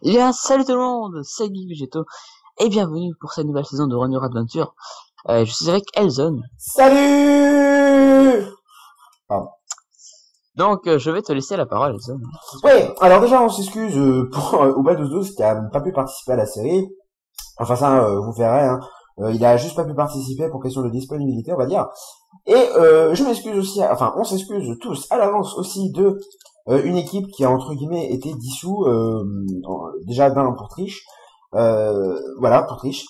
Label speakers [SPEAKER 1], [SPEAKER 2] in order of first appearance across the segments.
[SPEAKER 1] Eh bien, salut tout le monde, c'est Guy Végéto, et bienvenue pour cette nouvelle saison de Run Your Adventure. Je suis avec Elzon.
[SPEAKER 2] Salut. Pardon.
[SPEAKER 1] Donc, je vais te laisser la parole, Elzon.
[SPEAKER 2] Oui, alors déjà on s'excuse pour Oba1212 qui a pas pu participer à la série. Enfin ça, vous verrez, hein. Il a juste pas pu participer pour question de disponibilité, on va dire. Et je m'excuse aussi, enfin on s'excuse tous à l'avance aussi de une équipe qui a entre guillemets été dissous, déjà d'un pour triche, voilà pour triche.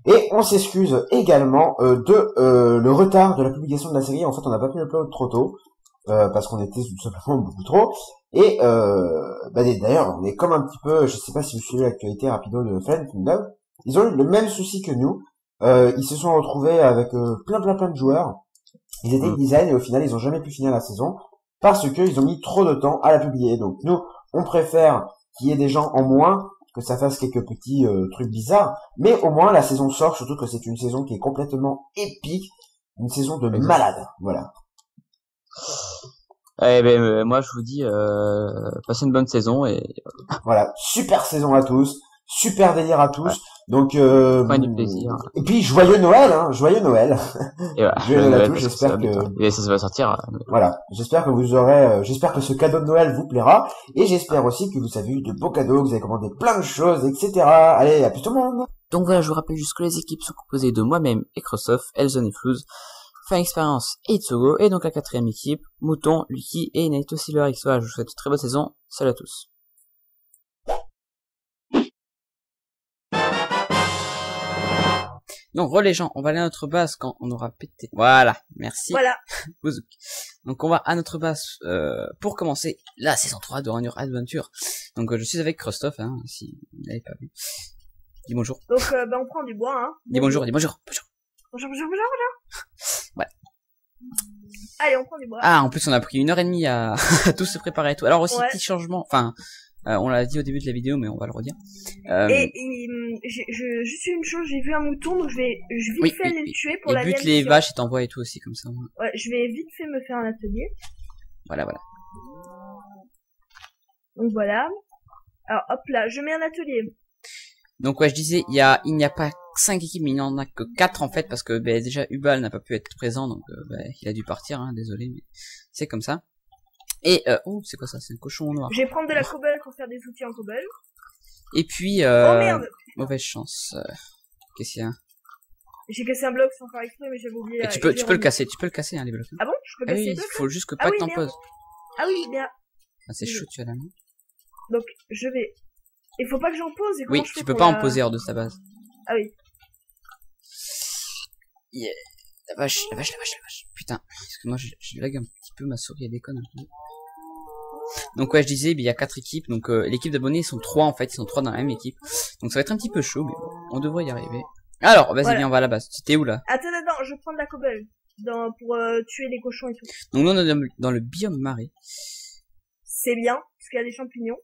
[SPEAKER 2] Et on s'excuse également de le retard de la publication de la série. En fait, on n'a pas pu l'upload trop tôt parce qu'on était tout simplement beaucoup trop. Et d'ailleurs, on est comme un petit peu, je sais pas si vous suivez l'actualité rapido de Fallen Kingdom. Ils ont eu le même souci que nous. Ils se sont retrouvés avec plein de joueurs. Ils étaient une dizaine et au final, ils ont jamais pu finir la saison parce que ils ont mis trop de temps à la publier. Donc nous, on préfère qu'il y ait des gens en moins, que ça fasse quelques petits trucs bizarres, mais au moins la saison sort, surtout que c'est une saison qui est complètement épique, une saison de malade, voilà.
[SPEAKER 1] Eh ben, moi je vous dis, passez une bonne saison et
[SPEAKER 2] voilà, super saison à tous, super délire à tous. Ouais. Donc
[SPEAKER 1] du plaisir.
[SPEAKER 2] Et puis joyeux Noël, hein, joyeux Noël.
[SPEAKER 1] Et voilà,
[SPEAKER 2] joyeux Noël à tous, j'espère que
[SPEAKER 1] et ça va sortir.
[SPEAKER 2] Voilà, j'espère que vous aurez j'espère que ce cadeau de Noël vous plaira et j'espère aussi que vous avez eu de beaux cadeaux, que vous avez commandé plein de choses, etc. Allez, à plus tout le monde.
[SPEAKER 1] Donc voilà, je vous rappelle juste que les équipes sont composées de moi-même et Christophe, Elzon et Flouz, Fin Expérience et Itsugo, et donc la quatrième équipe, Mouton, Lucky et Naito Silver X. Voilà, je vous souhaite une très bonne saison. Salut à tous. Donc, les gens, on va aller à notre base quand on aura pété. Voilà, merci.
[SPEAKER 3] Voilà.
[SPEAKER 1] Donc, on va à notre base pour commencer la saison 3 de Run Your Adventure. Donc, je suis avec Christophe, hein, si vous n'avez pas vu. Dis bonjour.
[SPEAKER 3] Donc, on prend du bois, hein.
[SPEAKER 1] Dis bonjour, dis bonjour.
[SPEAKER 3] Bonjour.
[SPEAKER 1] Ouais.
[SPEAKER 3] Allez, on prend du bois.
[SPEAKER 1] Ah, en plus, on a pris 1h30 à tout se préparer et tout. Alors aussi,
[SPEAKER 3] ouais.
[SPEAKER 1] Petit changement, enfin... on l'a dit au début de la vidéo, mais on va le redire.
[SPEAKER 3] Et juste une chose, j'ai vu un mouton, donc je vais vite fait aller le tuer pour la
[SPEAKER 1] bute les vaches et t'envoie et tout aussi, comme ça.
[SPEAKER 3] Ouais, je vais vite fait me faire un atelier.
[SPEAKER 1] Voilà.
[SPEAKER 3] Donc voilà. Alors hop là, je mets un atelier.
[SPEAKER 1] Donc ouais, je disais, il n'y a pas 5 équipes, mais il n'y en a que 4 en fait, parce que déjà Hubal n'a pas pu être présent, donc il a dû partir, hein, désolé, mais c'est comme ça. Et c'est quoi ça? C'est un cochon noir.
[SPEAKER 3] Je vais prendre de la cobble pour faire des outils en cobble.
[SPEAKER 1] Et puis
[SPEAKER 3] oh merde,
[SPEAKER 1] mauvaise chance. Qu'est-ce qu'il y a?
[SPEAKER 3] J'ai cassé un bloc sans faire exprès, mais j'avais oublié.
[SPEAKER 1] Et tu peux le casser, hein, les blocs.
[SPEAKER 3] Ah bon? Je peux casser les
[SPEAKER 1] blocs? Il faut juste que pas que t'en poses.
[SPEAKER 3] Ah oui, bien.
[SPEAKER 1] Ah, c'est chaud, tu as la main.
[SPEAKER 3] Donc je vais. Il faut pas que j'en pose.
[SPEAKER 1] Oui, tu peux pas en poser hors de ta base.
[SPEAKER 3] Ah oui.
[SPEAKER 1] Yeah. La vache. Putain, parce que moi je lag un petit peu, ma souris elle déconne un peu. Donc ouais, je disais, il y a 4 équipes, donc l'équipe d'abonnés sont 3 en fait, ils sont 3 dans la même équipe. Donc ça va être un petit peu chaud, mais bon, on devrait y arriver. Alors, vas-y, voilà. Viens, on va à la base. T'es où là?
[SPEAKER 3] Attends, je vais prendre la cobble pour tuer les cochons et tout.
[SPEAKER 1] Donc nous on est dans le biome marais.
[SPEAKER 3] C'est bien, parce qu'il y a des champignons.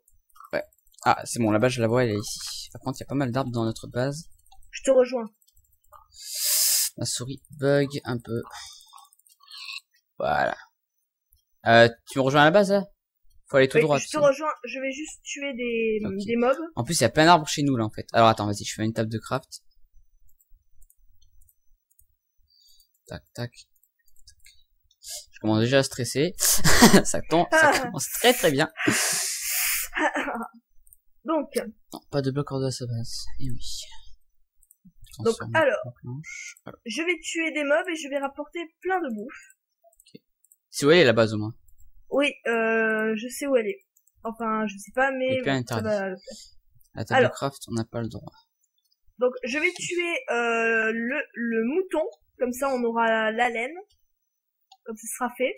[SPEAKER 1] Ouais. Ah, c'est bon, là-bas je la vois, elle est ici. Par contre, il y a pas mal d'arbres dans notre base.
[SPEAKER 3] Je te rejoins.
[SPEAKER 1] Ma souris bug un peu. Voilà. Tu me rejoins à la base là? Faut aller tout droit.
[SPEAKER 3] Je te rejoins, je vais juste tuer des mobs.
[SPEAKER 1] En plus, il y a plein d'arbres chez nous là en fait. Alors attends, vas-y, je fais une table de craft. Tac. Je commence déjà à stresser. ça commence très bien.
[SPEAKER 3] Donc.
[SPEAKER 1] Non, pas de bloc hors de sa base. Et oui.
[SPEAKER 3] Donc alors, je vais tuer des mobs et je vais rapporter plein de bouffe.
[SPEAKER 1] Okay. C'est où elle est la base au moins?
[SPEAKER 3] Oui, je sais où elle est. Enfin, je sais pas, mais
[SPEAKER 1] la table de craft, on n'a pas le droit.
[SPEAKER 3] Donc, je vais tuer le mouton, comme ça on aura la laine, comme ce sera fait.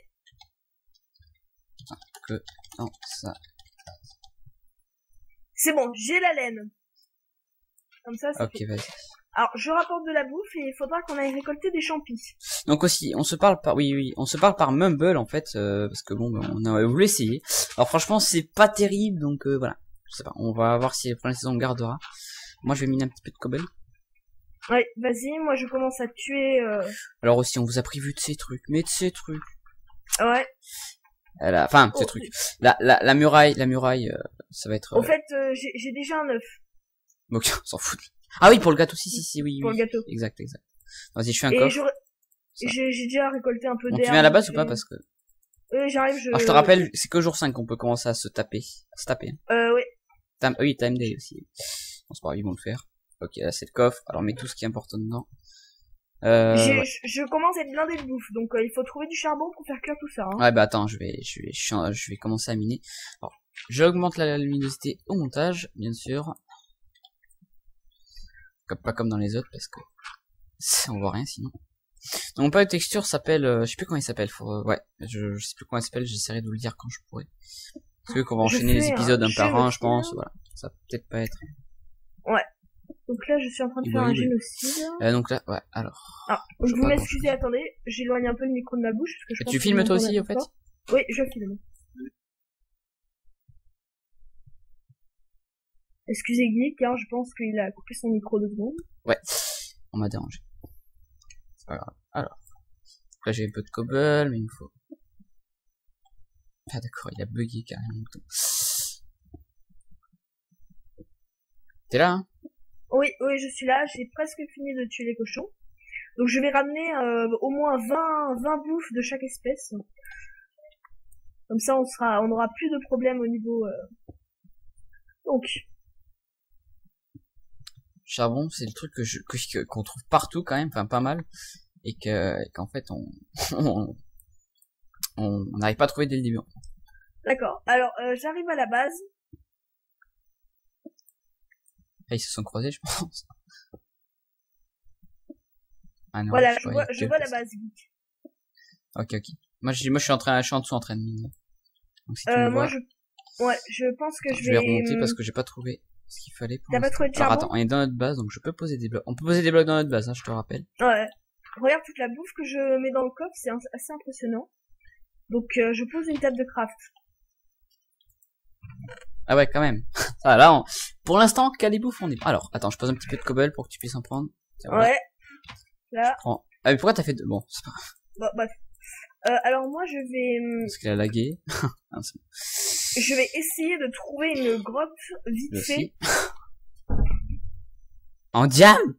[SPEAKER 1] Non, ça.
[SPEAKER 3] C'est bon, j'ai la laine. Comme ça, c'est
[SPEAKER 1] ok, vas-y.
[SPEAKER 3] Alors, je rapporte de la bouffe et il faudra qu'on aille récolter des champis.
[SPEAKER 1] Donc aussi, on se parle par, on se parle par Mumble en fait, parce que bon, on a voulu essayer. Alors franchement, c'est pas terrible, donc voilà. Je sais pas, on va voir si pour la saison on gardera. Moi, je vais miner un petit peu de cobble.
[SPEAKER 3] Ouais, vas-y, moi je commence à tuer.
[SPEAKER 1] Alors aussi, on vous a prévu de ces trucs, mais de ces trucs.
[SPEAKER 3] Ouais.
[SPEAKER 1] Enfin, ce
[SPEAKER 3] Oh,
[SPEAKER 1] truc. La muraille, ça va être...
[SPEAKER 3] Au fait, j'ai déjà un œuf
[SPEAKER 1] Ok, on s'en fout. Ah oui, pour le gâteau, si, oui,
[SPEAKER 3] pour
[SPEAKER 1] oui.
[SPEAKER 3] le gâteau.
[SPEAKER 1] Exact. Vas-y, je fais un
[SPEAKER 3] Et
[SPEAKER 1] coffre. Ça.
[SPEAKER 3] j'ai déjà récolté un peu
[SPEAKER 1] Bon,
[SPEAKER 3] d'herbe.
[SPEAKER 1] tu viens à la base ou
[SPEAKER 3] donc,
[SPEAKER 1] pas parce que...
[SPEAKER 3] j'arrive,
[SPEAKER 1] Alors, je te rappelle, c'est que jour 5 qu'on peut commencer à se taper.
[SPEAKER 3] Oui.
[SPEAKER 1] Oui, time day aussi. Bon, c'est pas grave, ils vont le faire. Ok, là, c'est le coffre. Alors, mets tout ce qui est important dedans. Ouais.
[SPEAKER 3] Je commence à être blindé de bouffe, donc il faut trouver du charbon pour faire cuire tout ça. Hein.
[SPEAKER 1] Ouais, bah attends, je vais commencer à miner. Alors, j'augmente la luminosité au montage, bien sûr. Pas comme dans les autres, parce que on voit rien sinon. Donc, mon pack de texture s'appelle, je sais plus comment il s'appelle. Ouais, je sais plus comment il s'appelle. J'essaierai de vous le dire quand je pourrai. Parce que qu'on va enchaîner les épisodes un par un, je pense. Voilà, ça va peut-être pas être.
[SPEAKER 3] Ouais. Donc là, je suis en train de faire un génocide.
[SPEAKER 1] Donc là, ouais, alors.
[SPEAKER 3] Ah, vous m'excusez, attendez, j'éloigne un peu le micro de ma bouche. Parce que je pense
[SPEAKER 1] tu filmes toi aussi, au fait?
[SPEAKER 3] Oui, je filme. Excusez Geek, hein, je pense qu'il a coupé son micro 2 secondes.
[SPEAKER 1] Ouais, on m'a dérangé. C'est pas grave. Alors, là j'ai un peu de cobble, mais il me faut... Ah d'accord, il a bugué carrément. T'es là, hein?
[SPEAKER 3] Oui, je suis là, j'ai presque fini de tuer les cochons. Donc je vais ramener au moins 20 bouffes de chaque espèce. Comme ça on aura plus de problèmes au niveau... Donc...
[SPEAKER 1] Charbon, c'est le truc qu'on trouve partout quand même, enfin pas mal. Et qu'en fait on n'arrive pas à trouver dès le début.
[SPEAKER 3] D'accord, alors j'arrive à la base.
[SPEAKER 1] Ah, ils se sont croisés, je pense. Ah non,
[SPEAKER 3] voilà, je vois la base, Geek.
[SPEAKER 1] Ok. Moi je suis en dessous en train de miner. Donc si tu me
[SPEAKER 3] moi
[SPEAKER 1] vois,
[SPEAKER 3] je pense que
[SPEAKER 1] je vais remonter parce que j'ai pas trouvé ce qu'il fallait pour...
[SPEAKER 3] T'as pas trouvé de charbon?
[SPEAKER 1] Alors attends, on est dans notre base, donc je peux poser des blocs. On peut poser des blocs dans notre base, hein, je te rappelle.
[SPEAKER 3] Ouais. Regarde toute la bouffe que je mets dans le coffre, c'est assez impressionnant. Donc je pose une table de craft.
[SPEAKER 1] Ah ouais, quand même. Ça, là, pour l'instant, quelle bouffe on est. Alors, attends, je pose un petit peu de cobble pour que tu puisses en prendre.
[SPEAKER 3] Ouais. Là.
[SPEAKER 1] Ah mais pourquoi t'as fait de... Bon, c'est pas grave.
[SPEAKER 3] Bon, bref. Alors moi je vais...
[SPEAKER 1] Parce qu'il a lagué. Ah,
[SPEAKER 3] je vais essayer de trouver une grotte vite fait.
[SPEAKER 1] En diable?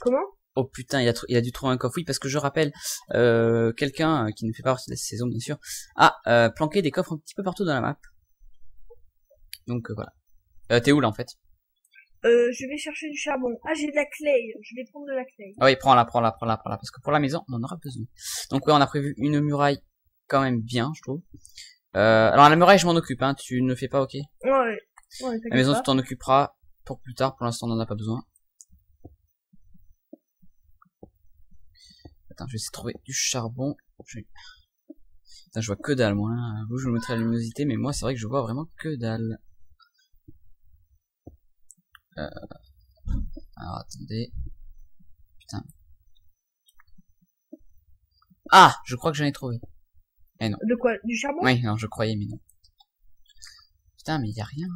[SPEAKER 3] Comment?
[SPEAKER 1] Oh putain, il a dû trouver un coffre. Oui, parce que je rappelle, quelqu'un qui ne fait pas partie de la saison, bien sûr, a planqué des coffres un petit peu partout dans la map. Donc voilà. T'es où là en fait?
[SPEAKER 3] Je vais chercher du charbon. Ah, j'ai de la clay. Je vais prendre de la clay.
[SPEAKER 1] Ah oui, prends-la. Parce que pour la maison, on en aura besoin. Donc ouais, on a prévu une muraille quand même bien, je trouve. Alors la muraille, je m'en occupe, hein. Tu ne fais pas, ok?
[SPEAKER 3] Ouais,
[SPEAKER 1] la maison, tu t'en occuperas pour plus tard. Pour l'instant, on n'en a pas besoin. Attends, je vais essayer de trouver du charbon. Putain, je vois que dalle, moi. Hein. Vous, je vous mettrai la luminosité, mais moi, c'est vrai que je vois vraiment que dalle. Alors, attendez. Putain. Ah, je crois que j'en ai trouvé. Eh non.
[SPEAKER 3] De quoi? Du charbon?
[SPEAKER 1] Oui, non, je croyais, mais non. Putain, mais il y a rien.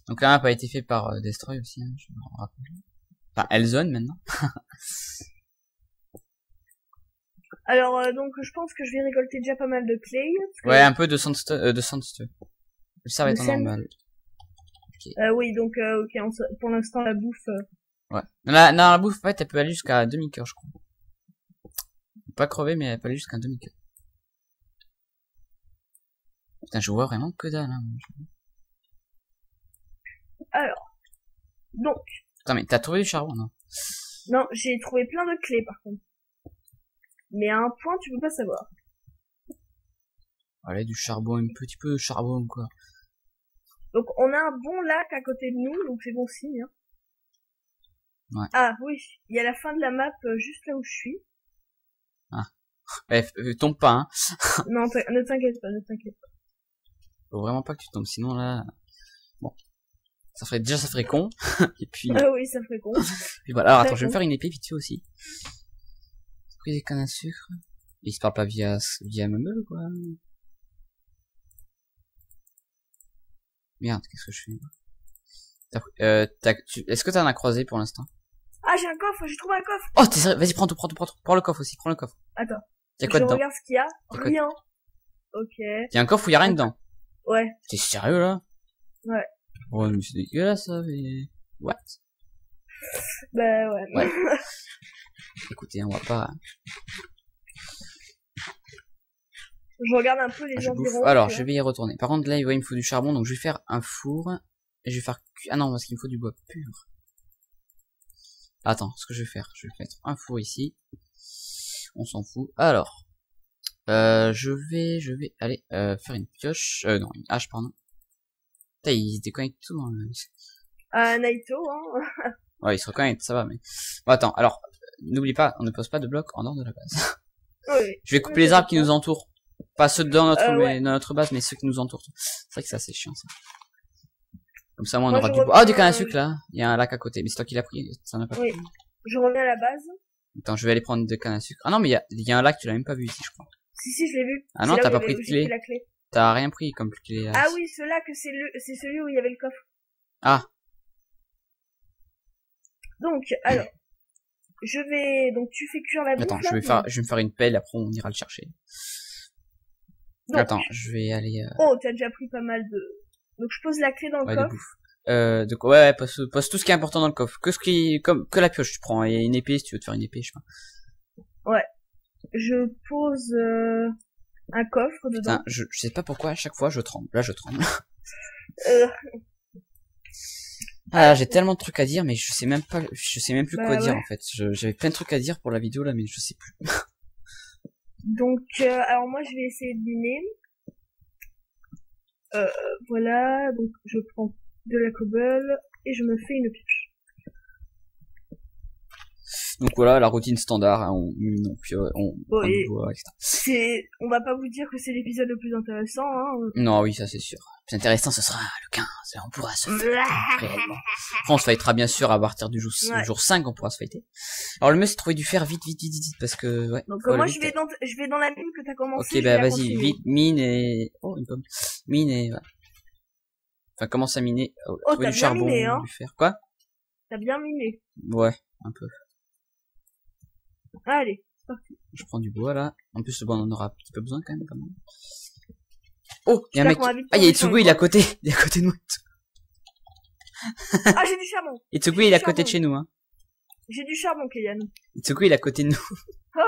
[SPEAKER 1] Donc la map a été fait par Destroy aussi, hein, je me rappelle. Enfin, Elzone maintenant.
[SPEAKER 3] Alors, donc, je pense que je vais récolter déjà pas mal de clay.
[SPEAKER 1] Ouais, un peu de sandstone. Ça va être normal.
[SPEAKER 3] Okay. Oui, donc, ok, pour l'instant, la bouffe...
[SPEAKER 1] Ouais. La bouffe, en fait, elle peut aller jusqu'à demi-cœur, je crois. Pas crever, mais elle peut aller jusqu'à demi-cœur. Putain, je vois vraiment que dalle, hein.
[SPEAKER 3] Alors, donc...
[SPEAKER 1] Attends, mais t'as trouvé du charbon, non?
[SPEAKER 3] Non, j'ai trouvé plein de clés, par contre. Mais à un point, tu peux pas savoir.
[SPEAKER 1] Allez, du charbon, un petit peu de charbon, quoi.
[SPEAKER 3] Donc, on a un bon lac à côté de nous, donc c'est bon signe, hein.
[SPEAKER 1] Ouais.
[SPEAKER 3] Ah, oui, il y a la fin de la map, juste là où je suis.
[SPEAKER 1] Ah. Bref, tombe pas, hein.
[SPEAKER 3] Non, ne t'inquiète pas, ne t'inquiète pas.
[SPEAKER 1] Faut vraiment pas que tu tombes, sinon là... Bon. Ça ferait con. Et puis...
[SPEAKER 3] Ah oui, ça ferait con.
[SPEAKER 1] Puis voilà, alors attends, je vais me faire une épée vite fait aussi. Pris des cannes à sucre. Il se parle pas via MME, quoi. Merde, qu'est-ce que je fais? Est-ce que t'en as croisé pour l'instant?
[SPEAKER 3] Ah, j'ai un coffre, j'ai trouvé un coffre.
[SPEAKER 1] Oh, t'es sérieux? Vas-y, prends le coffre aussi, prends le coffre.
[SPEAKER 3] Attends.
[SPEAKER 1] Y'a quoi
[SPEAKER 3] Je
[SPEAKER 1] dedans?
[SPEAKER 3] regarde ce qu'il y a.
[SPEAKER 1] Y'a quoi
[SPEAKER 3] Rien. Ok.
[SPEAKER 1] Y'a un coffre où y'a rien dedans?
[SPEAKER 3] Ouais.
[SPEAKER 1] T'es sérieux là?
[SPEAKER 3] Ouais.
[SPEAKER 1] Oh mais c'est dégueulasse ça, mais... What?
[SPEAKER 3] Bah ouais.
[SPEAKER 1] Ouais. Écoutez, on va pas...
[SPEAKER 3] Je regarde un peu les
[SPEAKER 1] je bouffe.
[SPEAKER 3] environs.
[SPEAKER 1] Alors,
[SPEAKER 3] tu
[SPEAKER 1] je
[SPEAKER 3] vois.
[SPEAKER 1] vais y retourner. Par contre, là, il me faut du charbon, donc je vais faire un four. Et je vais faire... Ah non, parce qu'il me faut du bois pur. Attends, ce que je vais faire, je vais mettre un four ici. On s'en fout. Alors, je vais aller faire une pioche. Non, une hache, pardon. Putain, il se déconnecte tout. Hein.
[SPEAKER 3] Naito, hein.
[SPEAKER 1] Ouais, il se reconnecte, ça va, mais... Bon, attends, alors, n'oublie pas, on ne pose pas de blocs en dehors de la base.
[SPEAKER 3] Oui.
[SPEAKER 1] Je vais couper les arbres qui nous entourent. Pas ceux dans notre,
[SPEAKER 3] Ouais.
[SPEAKER 1] dans notre base, mais ceux qui nous entourent. C'est vrai que ça, c'est chiant, ça. Comme ça, moi, on
[SPEAKER 3] Moi,
[SPEAKER 1] aura
[SPEAKER 3] je
[SPEAKER 1] du bois.
[SPEAKER 3] reviens,
[SPEAKER 1] Oh, du canne à sucre, là. Il y a un lac à côté. Mais c'est toi qui l'as pris. Ça n'a pas
[SPEAKER 3] Oui.
[SPEAKER 1] pris.
[SPEAKER 3] Je reviens à la base.
[SPEAKER 1] Attends, je vais aller prendre deux cannes à sucre. Ah non, mais il y a un lac, tu l'as même pas vu ici, je crois.
[SPEAKER 3] Si, je l'ai vu.
[SPEAKER 1] Ah non,
[SPEAKER 3] C'est là
[SPEAKER 1] t'as
[SPEAKER 3] où
[SPEAKER 1] pas
[SPEAKER 3] il y
[SPEAKER 1] pris
[SPEAKER 3] avait-
[SPEAKER 1] de
[SPEAKER 3] j'ai pris
[SPEAKER 1] clé.
[SPEAKER 3] la clé.
[SPEAKER 1] T'as rien pris comme clé.
[SPEAKER 3] Ah oui, celui-là, que c'est celui où il y avait le coffre.
[SPEAKER 1] Ah,
[SPEAKER 3] Donc, alors. Donc tu fais cuire la bouffe.
[SPEAKER 1] attends,
[SPEAKER 3] là,
[SPEAKER 1] je vais me faire une pelle, après on ira le chercher.
[SPEAKER 3] Donc,
[SPEAKER 1] Attends, je vais aller,
[SPEAKER 3] Oh, t'as déjà pris pas mal de... Donc je pose la clé dans le
[SPEAKER 1] ouais, de
[SPEAKER 3] coffre.
[SPEAKER 1] bouffe. Donc, ouais, pose tout ce qui est important dans le coffre. Que la pioche, tu prends. Et une épée, si tu veux te faire une épée, je sais pas.
[SPEAKER 3] Je pose un coffre dedans.
[SPEAKER 1] Putain, je sais pas pourquoi, à chaque fois, je tremble. Là, je tremble.
[SPEAKER 3] Euh,
[SPEAKER 1] Ah, j'ai tellement de trucs à dire, mais je sais même plus
[SPEAKER 3] Bah
[SPEAKER 1] quoi dire,
[SPEAKER 3] ouais.
[SPEAKER 1] en fait. J'avais plein de trucs à dire pour la vidéo, là, mais je sais plus.
[SPEAKER 3] donc, alors moi je vais essayer de miner. Voilà, donc je prends de la cobble et je me fais une pioche.
[SPEAKER 1] Donc voilà, la routine standard, hein, on mine, puis on prend
[SPEAKER 3] Oui.
[SPEAKER 1] du bois, etc.
[SPEAKER 3] On va pas vous dire que c'est l'épisode le plus intéressant, hein.
[SPEAKER 1] Non, oui, ça c'est sûr. Le plus intéressant, ce sera le 15, et on pourra se fighter réellement. Après, on se fightera bien sûr à partir du
[SPEAKER 3] Ouais.
[SPEAKER 1] jour 5, on pourra se fighter. Alors le mieux c'est de trouver du fer vite, parce que, ouais.
[SPEAKER 3] Donc
[SPEAKER 1] faut aller
[SPEAKER 3] moi
[SPEAKER 1] vite.
[SPEAKER 3] je vais dans la mine que t'as commencé.
[SPEAKER 1] Ok,
[SPEAKER 3] je
[SPEAKER 1] bah
[SPEAKER 3] vais la
[SPEAKER 1] vas-y,
[SPEAKER 3] continuer.
[SPEAKER 1] vite, mine et... Oh, une pomme. Mine et... Ouais. Enfin, commence à miner. Oh,
[SPEAKER 3] Oh,
[SPEAKER 1] trouver
[SPEAKER 3] t'as
[SPEAKER 1] du
[SPEAKER 3] bien
[SPEAKER 1] charbon,
[SPEAKER 3] miné, hein.
[SPEAKER 1] du fer. Quoi?
[SPEAKER 3] T'as bien miné.
[SPEAKER 1] Ouais, un peu.
[SPEAKER 3] Allez.
[SPEAKER 1] Je prends du bois, là. En plus, le bois, on en aura un petit peu besoin, quand même, pas mal. Oh, il y a un
[SPEAKER 3] J'espère
[SPEAKER 1] mec...
[SPEAKER 3] qu'on va vite
[SPEAKER 1] Ah, il y a
[SPEAKER 3] tomber sur
[SPEAKER 1] Itsugu,
[SPEAKER 3] une
[SPEAKER 1] il est à
[SPEAKER 3] boîte.
[SPEAKER 1] côté. Il est à côté de nous.
[SPEAKER 3] Ah, j'ai du charbon.
[SPEAKER 1] Itsugu, il est à côté de chez nous, hein.
[SPEAKER 3] J'ai du charbon, Kélian.
[SPEAKER 1] Itsugu, il est à côté de nous.
[SPEAKER 3] Ah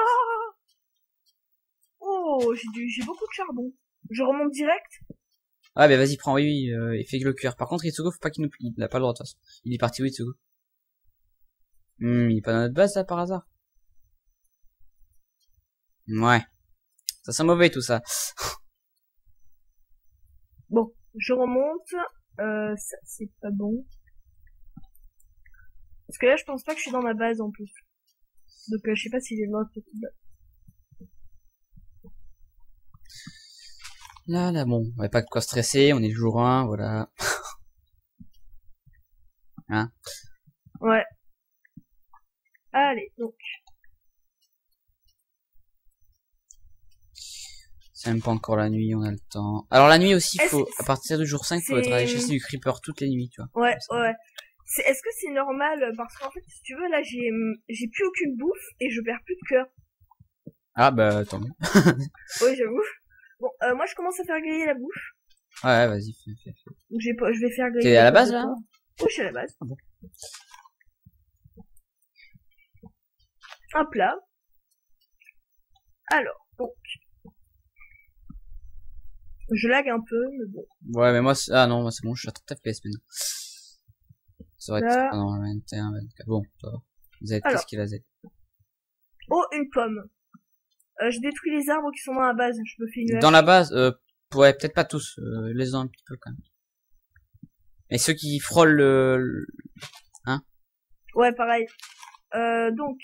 [SPEAKER 3] oh, j'ai beaucoup de charbon. Je remonte direct.
[SPEAKER 1] Ah, bah vas-y, prends, oui, et fais le cuir. Par contre, Itsugu, faut pas qu'il nous... Il a pas le droit, de toute façon. Il est parti où, Itsugu? Il est pas dans notre base, là, par hasard? Ouais. Ça sent mauvais, tout ça.
[SPEAKER 3] Bon, je remonte. Ça, c'est pas bon. Parce que là, je pense pas que je suis dans ma base, en plus. Donc, je sais pas si j'ai le droit de petite base.
[SPEAKER 1] Là, bon, on avait pas de quoi stresser, on est le jour 1, voilà. Hein?
[SPEAKER 3] Ouais. Allez, donc.
[SPEAKER 1] C'est même pas encore la nuit, on a le temps. Alors la nuit aussi, faut,
[SPEAKER 3] Est-ce-
[SPEAKER 1] à partir du jour 5, faut être allé chasser du creeper toutes les nuits, tu vois.
[SPEAKER 3] Ouais, ouais. Est-ce que c'est normal? Parce qu'en fait, si tu veux, là, j'ai plus aucune bouffe et je perds plus de cœur.
[SPEAKER 1] Ah bah, attends.
[SPEAKER 3] Oui, j'avoue. Bon, moi, je commence à faire griller la bouffe.
[SPEAKER 1] Ouais, vas-y, fais.
[SPEAKER 3] Donc, je vais faire griller.
[SPEAKER 1] T'es à la
[SPEAKER 3] pommes
[SPEAKER 1] base,
[SPEAKER 3] de
[SPEAKER 1] là?
[SPEAKER 3] terre. Oui, je suis à la base.
[SPEAKER 1] Ah bon.
[SPEAKER 3] Hop là. Alors, donc. Je lag un peu, mais bon.
[SPEAKER 1] Ouais, mais moi, ah non, moi c'est bon, je suis à 30 FPS maintenant. Ça va être,
[SPEAKER 3] Là.
[SPEAKER 1] ah non, 21, 24, bon, ça va. Z,
[SPEAKER 3] Alors.
[SPEAKER 1] qu'est-ce qu'il a Z?
[SPEAKER 3] Oh, une pomme. Je détruis les arbres qui sont dans la base. Je me fais une
[SPEAKER 1] Dans la base, ouais, peut-être pas tous, les uns un petit peu quand même. Et ceux qui frôlent
[SPEAKER 3] Ouais, pareil. Donc,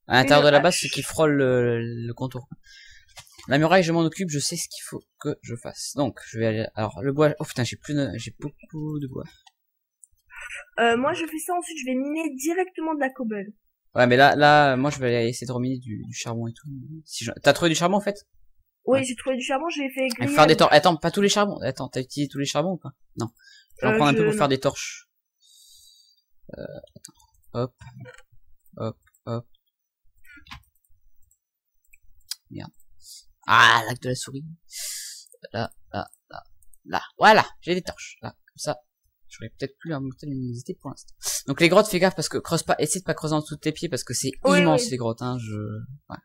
[SPEAKER 1] à l'intérieur de la base,
[SPEAKER 3] hache.
[SPEAKER 1] ceux qui frôlent le contour. La muraille, je m'en occupe, je sais ce qu'il faut que je fasse. Donc, je vais aller, alors, le bois, oh putain, j'ai beaucoup de bois.
[SPEAKER 3] moi, je fais ça ensuite. Je vais miner directement de la cobble.
[SPEAKER 1] Ouais, mais là, moi, je vais aller essayer de reminer du charbon et tout. Si t'as trouvé du charbon, en fait?
[SPEAKER 3] Oui,
[SPEAKER 1] Ouais.
[SPEAKER 3] j'ai trouvé du charbon. Je l'ai fait
[SPEAKER 1] Il
[SPEAKER 3] griller.
[SPEAKER 1] faut faire des
[SPEAKER 3] la
[SPEAKER 1] torches. Attends, pas tous les charbons. Attends, t'as utilisé tous les charbons ou pas? Non. Je vais en prendre un peu pour faire des torches. Attends. Hop. Merde. Ah, l'acte de la souris. Là, là, là, là. Voilà, j'ai des torches. Là, comme ça. J'aurais peut-être plus la monter l'humidité pour l'instant. Donc les grottes, fais gaffe parce que creuse pas, essaie de pas creuser en dessous de tes pieds parce que c'est immense les grottes, hein. Ouais.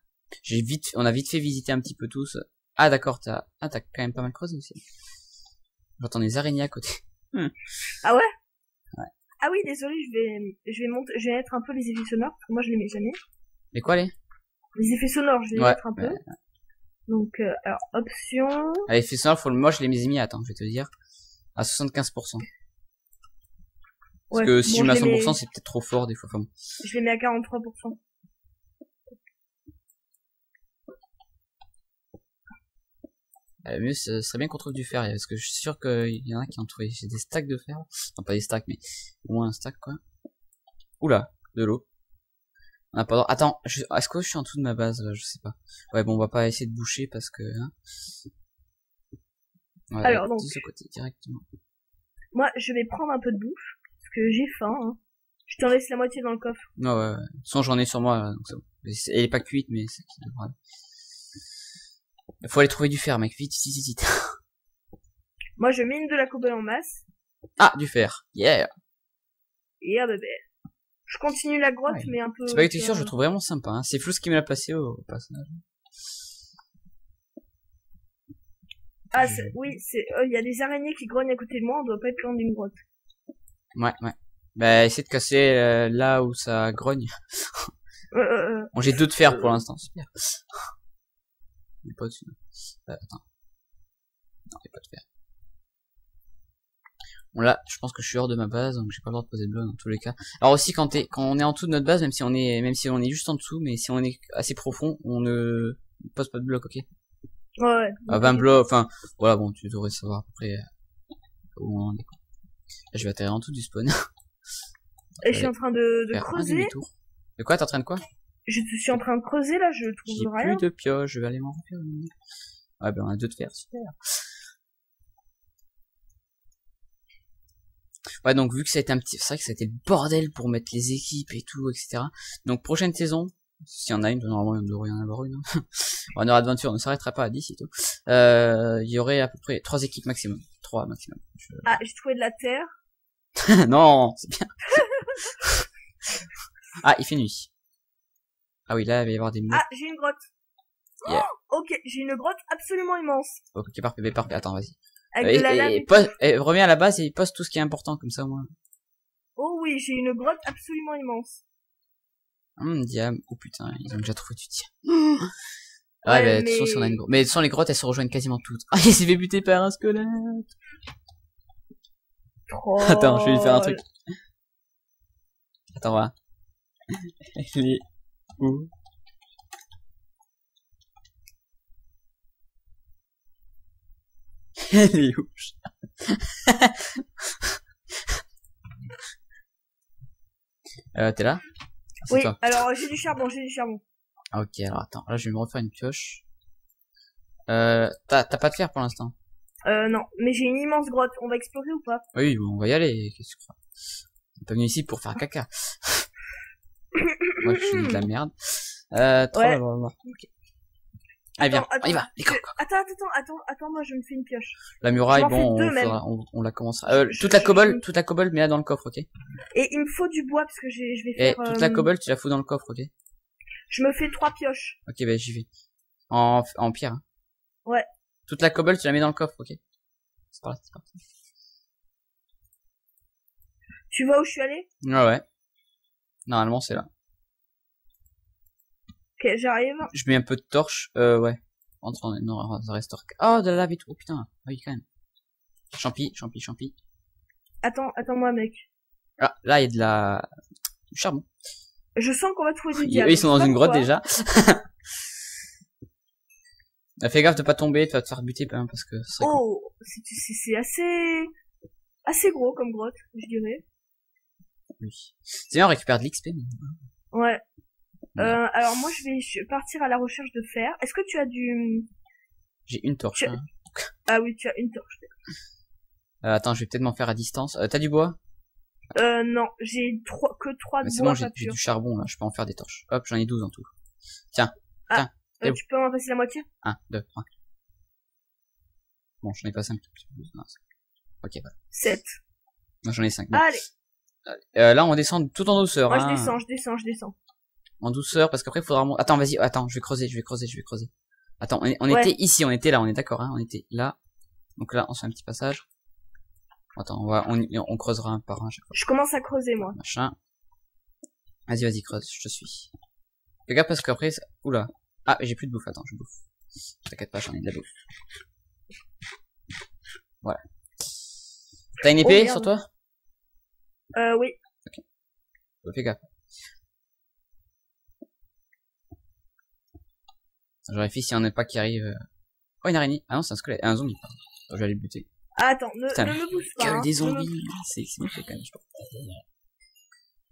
[SPEAKER 1] On a vite fait visiter un petit peu tous. Ah d'accord, t'as quand même pas mal creusé aussi. J'entends des araignées à côté.
[SPEAKER 3] Ah ouais?
[SPEAKER 1] Ouais.
[SPEAKER 3] Ah oui, désolé, je vais mettre un peu les effets sonores parce que moi je les mets jamais.
[SPEAKER 1] Mais quoi les
[SPEAKER 3] effets sonores, je vais les mettre un peu. Donc alors options.
[SPEAKER 1] Les effets sonores, moi je les ai mis, attends, je vais te dire, à 75%. Parce que si je mets à 100%, c'est peut-être trop fort des fois. Enfin,
[SPEAKER 3] je les mets à 43%.
[SPEAKER 1] Mieux, ce serait bien qu'on trouve du fer, parce que je suis sûr qu'il y en a qui ont trouvé. J'ai des stacks de fer. Non, pas des stacks, mais au moins un stack, quoi. Oula, de l'eau. On a pas droit. Attends, est-ce que je suis en dessous de ma base? Je sais pas. Ouais, bon, on va pas essayer de boucher parce que... Hein. Ouais,
[SPEAKER 3] alors, donc...
[SPEAKER 1] de ce côté, directement.
[SPEAKER 3] Moi, je vais prendre un peu de bouffe, parce que j'ai faim, hein. Je t'en laisse la moitié dans le coffre.
[SPEAKER 1] Non, ouais. Sans j'en ai sur moi, donc c'est bon. Elle est pas cuite, mais c'est qui devrait... Il faut aller trouver du fer, mec. Vite, vite, vite.
[SPEAKER 3] Moi, je mine de la cobble en masse.
[SPEAKER 1] Ah, du fer. Yeah.
[SPEAKER 3] Yeah, bébé. Je continue la grotte, mais un peu...
[SPEAKER 1] C'est pas que t'es sûr, je le trouve vraiment sympa. Hein. C'est Flous qui me l'a passé au passage.
[SPEAKER 3] Ah, oui, il y a des araignées qui grognent à côté de moi, on doit pas être loin d'une grotte.
[SPEAKER 1] Ouais, ouais. Bah, essaie de casser là où ça grogne. Bon, j'ai 2 de fer pour l'instant, super. Il est pas dessus. Attends. Non, il n'y a pas de fer. Bon là, je pense que je suis hors de ma base, donc j'ai pas le droit de poser de bloc dans tous les cas. Alors aussi quand on est en dessous de notre base, même si on est juste en dessous, mais si on est assez profond, on ne pose pas de bloc, ok?
[SPEAKER 3] Ouais.
[SPEAKER 1] 20 blocs, enfin, voilà, bon, tu devrais savoir à peu près où on est. Là, je vais atterrir en dessous du spawn.
[SPEAKER 3] Et je suis en train de creuser.
[SPEAKER 1] De quoi? T'es en train de quoi?
[SPEAKER 3] Je suis en train de creuser là, je trouve rien.
[SPEAKER 1] J'ai plus de pioche, je vais aller m'en remplir. Ouais, ben on a 2 de fer, super. Ouais, donc vu que ça a été c'est vrai que ça a été le bordel pour mettre les équipes et tout, etc. Donc prochaine saison, s'il y en a une, normalement il devrait y en avoir une. Hein. Runner Adventure ne s'arrêtera pas à 10 et tout. Il y aurait à peu près 3 équipes maximum. 3 maximum.
[SPEAKER 3] Ah, j'ai trouvé de la terre.
[SPEAKER 1] Non, c'est bien. Ah, il fait nuit. Ah oui, là, il va y avoir des murs.
[SPEAKER 3] Ah, j'ai une grotte.
[SPEAKER 1] Yeah.
[SPEAKER 3] Oh, ok, j'ai une grotte absolument immense.
[SPEAKER 1] Ok, parfait, parfait. Attends, vas-y.
[SPEAKER 3] Avec de la lave.
[SPEAKER 1] Reviens à la base et poste tout ce qui est important, comme ça, moi.
[SPEAKER 3] Oh oui, j'ai une grotte absolument immense.
[SPEAKER 1] Diam. Oh putain, ils ont déjà trouvé du diam. Ouais, bah, de toute façon, si on a une grotte. Mais de toute façon, les grottes, elles se rejoignent quasiment toutes. Ah, il s'est fait buter par un squelette.
[SPEAKER 3] Oh.
[SPEAKER 1] Attends, je vais lui faire un truc. Attends, voilà. Il est où? Elle est où? T'es là?
[SPEAKER 3] Oui, toi. Alors j'ai du charbon,
[SPEAKER 1] Ah, ok, alors attends, là je vais me refaire une pioche. T'as pas de fer pour l'instant?
[SPEAKER 3] Non, mais j'ai une immense grotte, on va explorer ou pas?
[SPEAKER 1] Oui, bon, on va y aller, qu'est-ce que tu crois? On est pas venu ici pour faire caca. Moi je suis de la merde.
[SPEAKER 3] Ouais.
[SPEAKER 1] Okay. Allez, viens, on y va.
[SPEAKER 3] Attends, moi je me fais une pioche.
[SPEAKER 1] La muraille, bon, on la commencera. Toute la cobble, mets-la dans le coffre, ok?
[SPEAKER 3] Et il me faut du bois parce que je vais faire.
[SPEAKER 1] Toute la cobble, tu la fous dans le coffre, ok?
[SPEAKER 3] Je me fais 3 pioches.
[SPEAKER 1] Ok, bah j'y vais. En pierre. Hein.
[SPEAKER 3] Ouais.
[SPEAKER 1] Toute la cobble, tu la mets dans le coffre, ok? C'est parti.
[SPEAKER 3] Tu vois où je suis allé?
[SPEAKER 1] Ouais. Normalement, c'est là.
[SPEAKER 3] Ok, j'arrive.
[SPEAKER 1] Je mets un peu de torche, ouais. Non, ça reste. Oh, de la lave et tout. Oh putain, oui, quand même. Champi.
[SPEAKER 3] Attends-moi, mec.
[SPEAKER 1] Ah, là, il y a du charbon.
[SPEAKER 3] Je sens qu'on va trouver du diable.
[SPEAKER 1] Ils sont dans une grotte déjà. Fais gaffe de pas tomber, tu vas te faire buter parce que
[SPEAKER 3] c'est assez gros comme grotte, je dirais.
[SPEAKER 1] Oui. C'est bien, on récupère de l'XP.
[SPEAKER 3] Ouais. Alors moi je vais partir à la recherche de fer. Est-ce que tu as du...
[SPEAKER 1] J'ai une torche. Hein.
[SPEAKER 3] Ah oui, tu as une torche.
[SPEAKER 1] Attends, je vais peut-être m'en faire à distance. T'as du bois?
[SPEAKER 3] Non, j'ai que 3 de bois.
[SPEAKER 1] C'est bon, j'ai du charbon là, je peux en faire des torches. Hop, j'en ai 12 en tout. Tiens.
[SPEAKER 3] Tu peux en passer la moitié?
[SPEAKER 1] 1, 2, 3. Bon, j'en ai pas 5. Non, ok, voilà.
[SPEAKER 3] 7.
[SPEAKER 1] Non, j'en ai 5. Bon.
[SPEAKER 3] Allez.
[SPEAKER 1] Là, on descend tout en douceur.
[SPEAKER 3] Moi,
[SPEAKER 1] hein.
[SPEAKER 3] je descends.
[SPEAKER 1] En douceur, parce qu'après, il faudra... Attends, vas-y, attends, je vais creuser. Attends, on était ici, on était là, on est d'accord, hein, on était là. Donc là, on fait un petit passage. Attends, on creusera un par un à chaque fois.
[SPEAKER 3] Je commence à creuser, moi.
[SPEAKER 1] Machin. Vas-y, creuse, je te suis. Fais gaffe parce qu'après, oula. Ah, j'ai plus de bouffe, attends, je bouffe. T'inquiète pas, j'en ai de la bouffe. Voilà. T'as une épée sur toi?
[SPEAKER 3] Oui.
[SPEAKER 1] Ok. Fais gaffe. Je vérifie s'il y en a pas qui arrive. Oh, une araignée. Ah non, c'est un squelette. Un zombie, pardon. Je vais aller le buter.
[SPEAKER 3] Ah, attends, ne me bouge pas.
[SPEAKER 1] Gueule des zombies. C'est bon, quand même, je pense.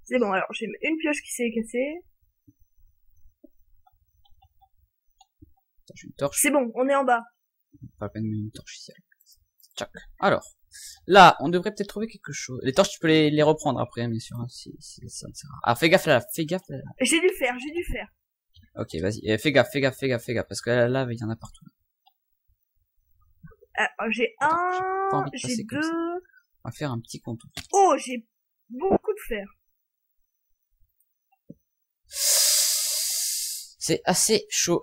[SPEAKER 3] C'est bon, alors, j'ai une pioche qui s'est cassée.
[SPEAKER 1] Attends, j'ai une torche.
[SPEAKER 3] C'est bon, on est en bas.
[SPEAKER 1] Pas la peine de mettre une torche ici. Tchac. Alors. Là, on devrait peut-être trouver quelque chose. Les torches, tu peux les reprendre après, bien sûr, hein, si ça ne sert à rien. Ah, fais gaffe là.
[SPEAKER 3] J'ai dû le faire.
[SPEAKER 1] Ok, vas-y. Fais gaffe, parce que là, il y en a partout.
[SPEAKER 3] J'ai j'ai 2.
[SPEAKER 1] On va faire un petit contour.
[SPEAKER 3] Oh, j'ai beaucoup de fer.
[SPEAKER 1] C'est assez chaud.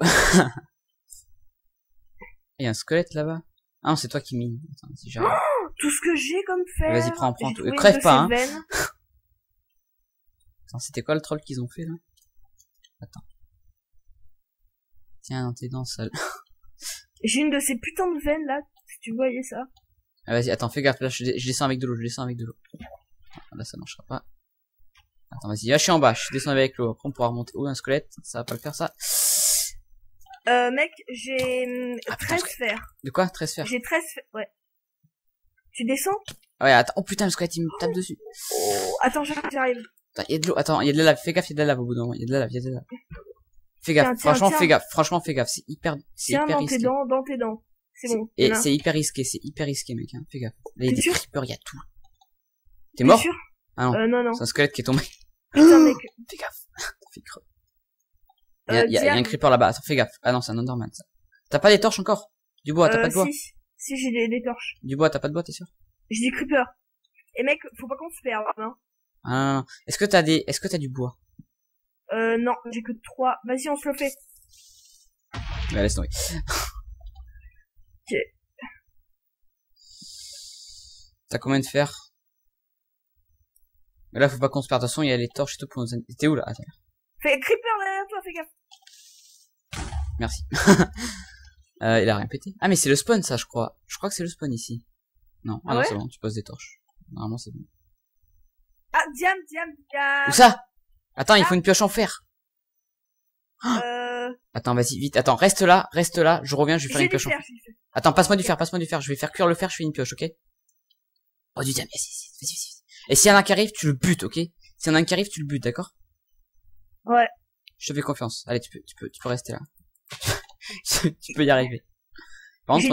[SPEAKER 1] Il y a un squelette là-bas. Ah non, c'est toi qui mine. Attends, si j'arrive.
[SPEAKER 3] Oh, tout ce que j'ai comme fer.
[SPEAKER 1] Vas-y, prends tout.
[SPEAKER 3] J'ai
[SPEAKER 1] Crève pas, hein.
[SPEAKER 3] Attends,
[SPEAKER 1] c'était quoi le troll qu'ils ont fait, là? Attends. Tiens, dans tes dents, sale.
[SPEAKER 3] J'ai une de ces putains de veines, là. Si tu voyais ça.
[SPEAKER 1] Ah, vas-y, attends, fais gaffe, là, je descends avec de l'eau, Là, ça marchera pas. Attends, vas-y, là, je suis en bas, je descends avec l'eau. Après, on pourra remonter. Oh, un squelette, ça va pas le faire, ça.
[SPEAKER 3] Mec, j'ai 13 fer.
[SPEAKER 1] De quoi? 13 fer?
[SPEAKER 3] J'ai 13 fer, ouais. Tu descends?
[SPEAKER 1] Ouais, attends, oh putain, le squelette, il me tape dessus.
[SPEAKER 3] Oh, attends, j'arrive.
[SPEAKER 1] Attends, il y a de l'eau, attends, il y a de la lave, fais gaffe, il y a de la lave au bout d'un moment, il y a de la lave. Fais gaffe,
[SPEAKER 3] tiens,
[SPEAKER 1] fais gaffe, c'est hyper risqué.
[SPEAKER 3] Dans tes dents. C'est bon.
[SPEAKER 1] Et c'est hyper risqué, mec, hein. Fais gaffe. Là, il y a des creepers, il y a tout. T'es
[SPEAKER 3] T'es
[SPEAKER 1] mort?
[SPEAKER 3] sûr?
[SPEAKER 1] Ah non.
[SPEAKER 3] Non.
[SPEAKER 1] C'est un squelette qui est tombé.
[SPEAKER 3] Putain, mec.
[SPEAKER 1] Fais gaffe. Fais creux. Il y a un creeper là-bas. Attends, fais gaffe. Ah non, c'est un Enderman, ça. T'as pas des torches encore? Du bois, t'as pas de bois?
[SPEAKER 3] Si, j'ai des torches.
[SPEAKER 1] Du bois, t'as pas de bois, t'es sûr?
[SPEAKER 3] J'ai des creepers. Et mec, faut pas qu'on se perde, hein.
[SPEAKER 1] Ah non. Est-ce que t'as du bois?
[SPEAKER 3] Non, j'ai que 3. Vas-y, on se le fait.
[SPEAKER 1] Ouais, laisse tomber.
[SPEAKER 3] Ok.
[SPEAKER 1] T'as combien de fer? Mais là, faut pas qu'on se perde. De toute façon, il y a les torches et tout pour nous... T'es où, là? Attends.
[SPEAKER 3] Fais creeper derrière toi, fais gaffe.
[SPEAKER 1] Merci. Il a rien pété. Ah, mais c'est le spawn, ça, je crois. Je crois que c'est le spawn, ici. Non. Ah non,
[SPEAKER 3] ouais,
[SPEAKER 1] c'est bon, tu poses des torches. Normalement, c'est bon.
[SPEAKER 3] Ah, diam.
[SPEAKER 1] Où ça? Attends, il faut une pioche en fer.
[SPEAKER 3] Euh...
[SPEAKER 1] Attends, vas-y, vite. Attends, reste là, je reviens, je vais faire une pioche en fer. Attends, passe-moi du fer. Je vais faire cuire le fer, je fais une pioche, ok? Oh, du diamant, vas-y. Et s'il y en a un qui arrive, tu le butes, ok? S'il y en a un qui arrive, tu le butes, d'accord?
[SPEAKER 3] Ouais.
[SPEAKER 1] Je te fais confiance. Allez, tu peux rester là. Tu peux y arriver. Par contre,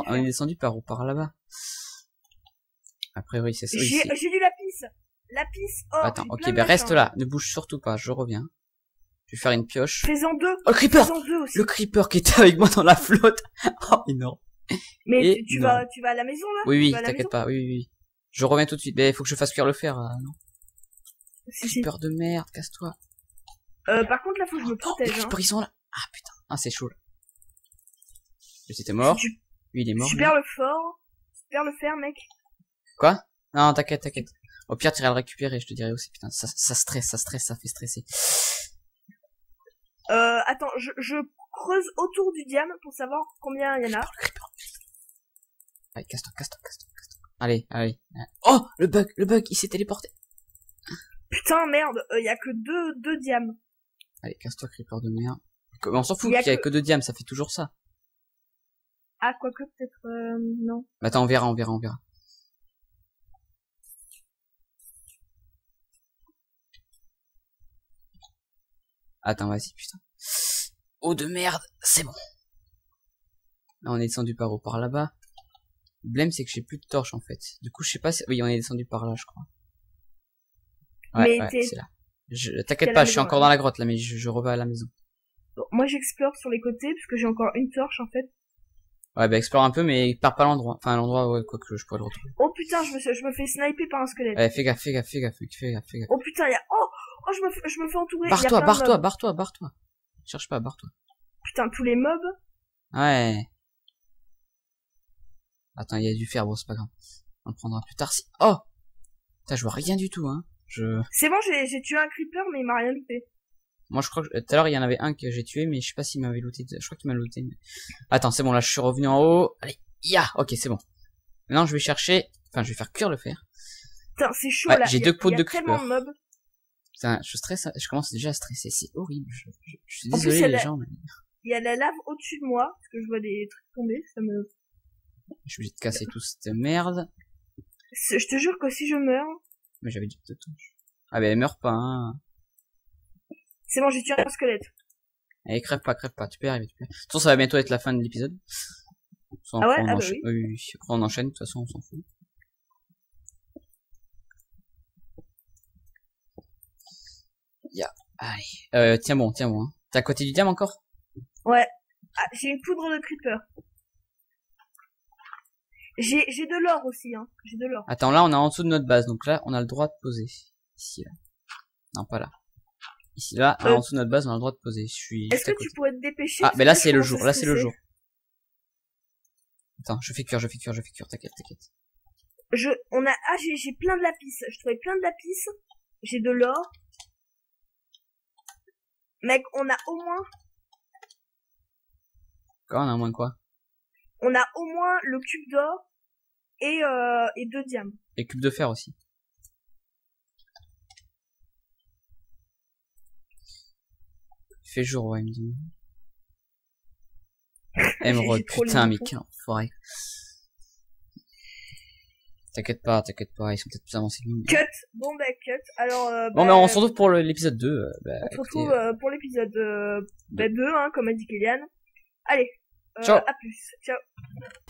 [SPEAKER 1] on est descendu par là-bas. A priori, c'est ça.
[SPEAKER 3] J'ai du lapis. Oh,
[SPEAKER 1] attends, ok, ben reste là. Ne bouge surtout pas, je reviens. Je vais faire une pioche.
[SPEAKER 3] Fais-en 2.
[SPEAKER 1] Oh, le creeper! Le creeper qui était avec moi dans la flotte. Oh, énorme.
[SPEAKER 3] Mais tu vas à la maison, là?
[SPEAKER 1] Oui, t'inquiète pas, oui. Je reviens tout de suite. Mais il faut que je fasse cuire le fer, non? Creeper de merde, casse-toi.
[SPEAKER 3] Par contre, là, faut que je me protège.
[SPEAKER 1] Les creepers, ils sont là. Ah, putain. Ah, c'est chaud, là. J'étais mort. Lui, il est mort.
[SPEAKER 3] Super le fer, mec.
[SPEAKER 1] Quoi? Non, t'inquiète. Au pire, tu iras le récupérer, je te dirai aussi. Putain, ça stresse, ça fait stresser.
[SPEAKER 3] Attends, je creuse autour du diam pour savoir combien il y en a.
[SPEAKER 1] Allez, casse-toi. Allez. Oh, le bug, il s'est téléporté.
[SPEAKER 3] Putain, merde, y a que deux diams.
[SPEAKER 1] Allez, casse-toi, creeper de merde. On s'en fout qu'il y a que 2 diams, ça fait toujours ça.
[SPEAKER 3] Ah, quoique, peut-être, non.
[SPEAKER 1] Attends, on verra. Attends, vas-y, putain. Oh de merde, c'est bon. Là, on est descendu par là-bas. Le problème, c'est que j'ai plus de torches, en fait. Du coup, je sais pas si... Oui, on est descendu par là, je crois. Ouais, c'est là. T'inquiète pas, je suis encore dans la grotte, là, mais je revais à la maison.
[SPEAKER 3] Bon, moi j'explore sur les côtés parce que j'ai encore une torche en fait.
[SPEAKER 1] Ouais, bah explore un peu, mais pars pas l'endroit. Enfin, l'endroit, ouais, quoi que je pourrais le retrouver.
[SPEAKER 3] Oh putain, je me fais sniper par un squelette.
[SPEAKER 1] Ouais, fais gaffe, fais gaffe, fais gaffe, fais gaffe, fais gaffe.
[SPEAKER 3] Oh putain, oh, je me fais entourer.
[SPEAKER 1] Barre-toi,
[SPEAKER 3] y a plein de
[SPEAKER 1] barre-toi,
[SPEAKER 3] mobs.
[SPEAKER 1] barre-toi, barre-toi. Cherche pas, barre-toi.
[SPEAKER 3] Putain, tous les mobs.
[SPEAKER 1] Ouais. Attends, il y a du fer, bon, c'est pas grave. On le prendra plus tard si... Oh! Putain, je vois rien du tout, hein.
[SPEAKER 3] C'est bon, j'ai tué un creeper, mais il m'a rien looté.
[SPEAKER 1] Moi, je crois que... Tout à l'heure, il y en avait un que j'ai tué, mais je sais pas s'il m'avait looté. Je crois qu'il m'a looté. Mais... Attends, c'est bon, là, je suis revenu en haut. Allez, ya! Ok, c'est bon. Maintenant, je vais chercher... Enfin, je vais faire cuire le fer.
[SPEAKER 3] Putain, c'est chaud,
[SPEAKER 1] Ouais,
[SPEAKER 3] là.
[SPEAKER 1] j'ai 2 potes de
[SPEAKER 3] tellement
[SPEAKER 1] creeper.
[SPEAKER 3] de mobs.
[SPEAKER 1] Putain, je stresse, je commence déjà à stresser. C'est horrible. Je suis
[SPEAKER 3] En plus,
[SPEAKER 1] désolé, les gens, mais...
[SPEAKER 3] Il y a la lave au-dessus de moi, parce que je vois des trucs tomber, ça me...
[SPEAKER 1] Je suis obligé de casser toute cette merde.
[SPEAKER 3] Je te jure que si je meurs...
[SPEAKER 1] Mais j'avais déjà 2 touches. Ah, bah, elle meurt pas, hein.
[SPEAKER 3] C'est bon, j'ai tué un squelette.
[SPEAKER 1] Allez, crève pas, tu peux y arriver, tu peux. De toute façon, ça va bientôt être la fin de l'épisode.
[SPEAKER 3] Ah ouais, ah bah oui.
[SPEAKER 1] Oui, après on enchaîne, de toute façon, on s'en fout. Ya, allez. Tiens bon, hein. T'es à côté du diamant encore?
[SPEAKER 3] Ouais. Ah, j'ai une poudre de creeper. J'ai de l'or aussi, hein. J'ai de l'or.
[SPEAKER 1] Attends, là, on est en dessous de notre base, donc là, on a le droit de poser. Ici, là. Non, pas là. Ici, là, en dessous de notre base, on a le droit de poser. Je suis.
[SPEAKER 3] Est-ce que tu pourrais te dépêcher?
[SPEAKER 1] Ah, mais là, c'est le jour. Là, c'est le jour. Attends, je fais cuire, t'inquiète.
[SPEAKER 3] J'ai plein de lapis. Je trouvais plein de lapis. J'ai de l'or. Mec, on a au moins...
[SPEAKER 1] Quoi, on a moins quoi?
[SPEAKER 3] On a au moins le cube d'or et 2 diamants.
[SPEAKER 1] Et cube de fer aussi. Il fait jour, ouais, il me dit. Émeraude, putain, mais quel enfoiré. T'inquiète pas, ils sont peut-être plus avancés que nous.
[SPEAKER 3] Cut. Bon, bah, cut. Alors,
[SPEAKER 1] bon, bah, on se retrouve pour l'épisode 2.
[SPEAKER 3] On se retrouve pour l'épisode 2, hein, comme a dit Kylian. Allez,
[SPEAKER 1] ciao.
[SPEAKER 3] à plus. Ciao.